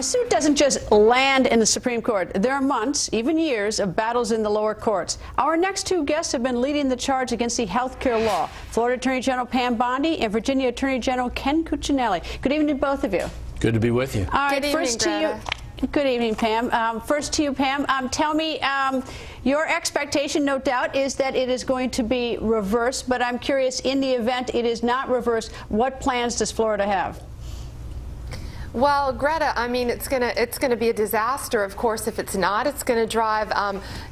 A suit doesn't just land in the Supreme Court. There are months, even years, of battles in the lower courts. Our next two guests have been leading the charge against the health care law. Florida Attorney General Pam Bondi and Virginia Attorney General Ken Cuccinelli. Good evening to both of you. Good to be with you. All right, first to you. Good evening, Pam. First to you, Pam. Tell me, your expectation, no doubt, is that it is going to be reversed, but I'm curious, in the event it is not reversed, what plans does Florida have? Well, Greta, I mean, it's gonna be a disaster. Of course, if it's not, it's going to drive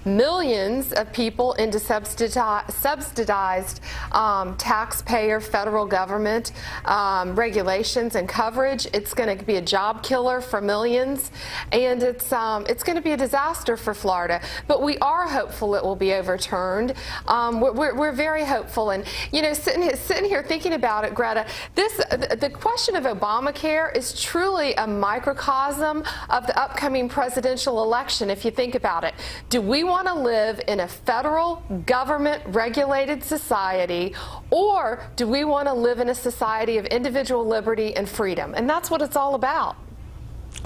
millions of people into subsidized taxpayer federal government regulations and coverage. It's going to be a job killer for millions, and it's going to be a disaster for Florida. But we are hopeful it will be overturned. We're very hopeful, and you know, sitting here thinking about it, Greta, the question of Obamacare is truly a microcosm of the upcoming presidential election, if you think about it. Do we want to live in a federal government-regulated society, or do we want to live in a society of individual liberty and freedom? And that's what it's all about.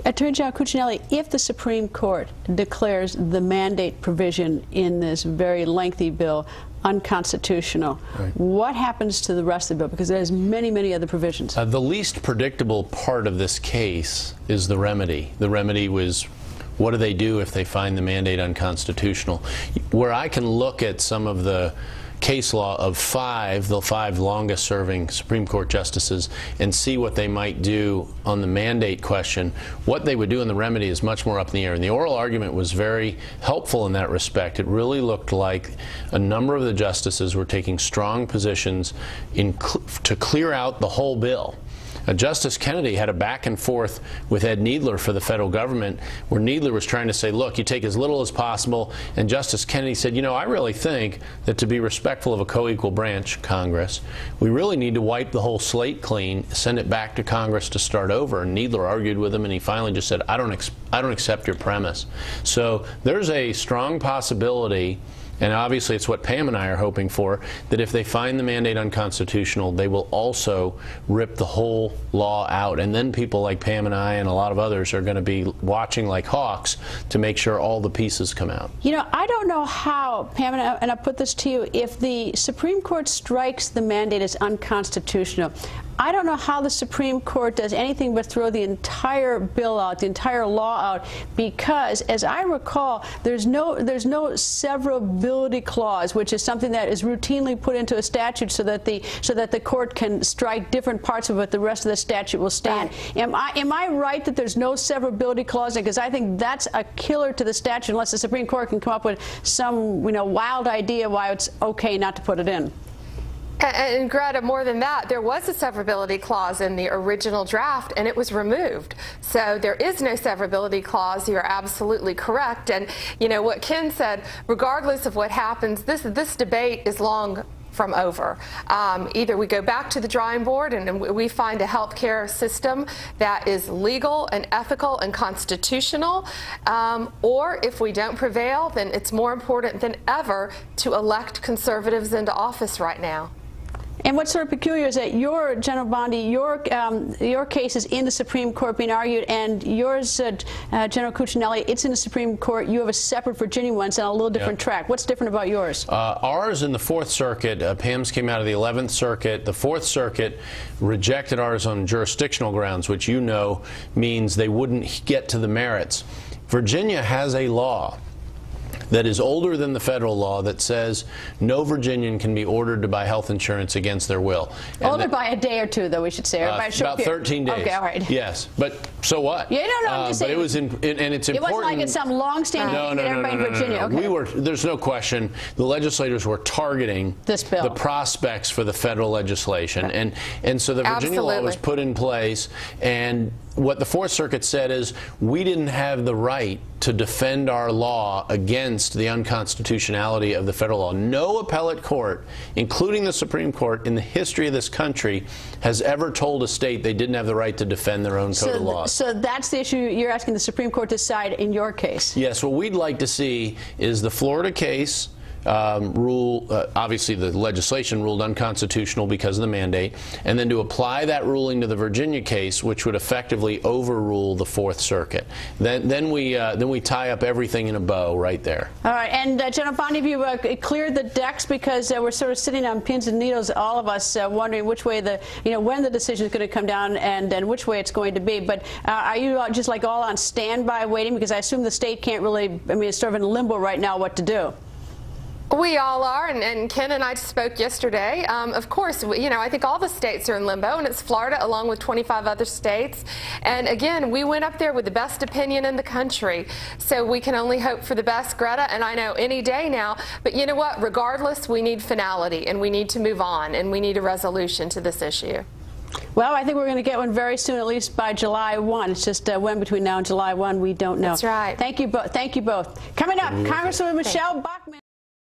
Attorney General Cuccinelli, if the Supreme Court declares the mandate provision in this very lengthy bill unconstitutional, right, what happens to the rest of the bill? Because there's many, many other provisions. The least predictable part of this case is the remedy. The remedy was, what do they do if they find the mandate unconstitutional? Where I can look at some of the case law of the five longest serving Supreme Court justices and see what they might do on the mandate question, what they would do in the remedy is much more up in the air. And the oral argument was very helpful in that respect. It really looked like a number of the justices were taking strong positions to clear out the whole bill. Justice Kennedy had a back and forth with Ed Kneedler for the federal government, where Kneedler was trying to say, look, you take as little as possible, and Justice Kennedy said, you know, I really think that to be respectful of a co-equal branch, Congress, we really need to wipe the whole slate clean, send it back to Congress to start over. And Kneedler argued with him, and he finally just said, I don't accept your premise. So there's a strong possibility, and obviously it's what Pam and I are hoping for, that if they find the mandate unconstitutional, they will also rip the whole law out. And then people like Pam and I and a lot of others are going to be watching like hawks to make sure all the pieces come out. You know, I don't know how, Pam, and I put this to you, if the Supreme Court strikes the mandate as unconstitutional, I don't know how the Supreme Court does anything but throw the entire bill out, the entire law out, because, as I recall, there's no severability clause, which is something that is routinely put into a statute so that the court can strike different parts of it. The rest of the statute will stand. Right. Am I right that there's no severability clause? Because I think that's a killer to the statute, unless the Supreme Court can come up with some, you know, wild idea why it's okay not to put it in. And Greta, more than that, there was a severability clause in the original draft, and it was removed. So there is no severability clause. You're absolutely correct. And you know what Ken said, regardless of what happens, this debate is long from over. Either we go back to the drawing board and we find a health care system that is legal and ethical and constitutional, or if we don't prevail, then it's more important than ever to elect conservatives into office right now. And what's sort of peculiar is that your, General Bondi, your case is in the Supreme Court being argued, and yours, General Cuccinelli, it's in the Supreme Court. You have a separate Virginia one. It's on a little different track. What's different about yours? Ours in the Fourth Circuit. Pam's came out of the 11th Circuit. The Fourth Circuit rejected ours on jurisdictional grounds, which you know means they wouldn't get to the merits. Virginia has a law that is older than the federal law that says no Virginian can be ordered to buy health insurance against their will. And older by a day or two, though, we should say. Or by a short about 13 days. Okay, all right. Yes, but so what? Yeah, no, I'm just saying. But it was, and it's important. It wasn't like it's some long-standing thing that everybody in Virginia. Okay. There's no question. The legislators were targeting this bill, the prospects for the federal legislation, right, and so the Virginia law was put in place, and what the Fourth Circuit said is we didn't have the right to defend our law against the unconstitutionality of the federal law. No appellate court, including the Supreme Court, in the history of this country has ever told a state they didn't have the right to defend their own code of laws. So that's the issue you're asking the Supreme Court to decide in your case? Yes, what we'd like to see is the Florida case obviously the legislation ruled unconstitutional because of the mandate, and then to apply that ruling to the Virginia case, which would effectively overrule the Fourth Circuit. Then we tie up everything in a bow right there. All right, and General Bondi, have you cleared the decks, because we're sort of sitting on pins and needles, all of us, wondering which way when the decision is going to come down and which way it's going to be. But are you just like all on standby waiting? Because I assume the state can't really, it's sort of in limbo right now what to do. We all are, and Ken and I spoke yesterday. Of course, I think all the states are in limbo, and it's Florida along with 25 other states. And again, we went up there with the best opinion in the country, so we can only hope for the best, Greta, and I know any day now. But you know what? Regardless, we need finality, and we need to move on, and we need a resolution to this issue. Well, I think we're going to get one very soon, at least by July 1. It's just when between now and July 1, we don't know. That's right. Thank you both. Coming up, Congresswoman Michelle Bachmann.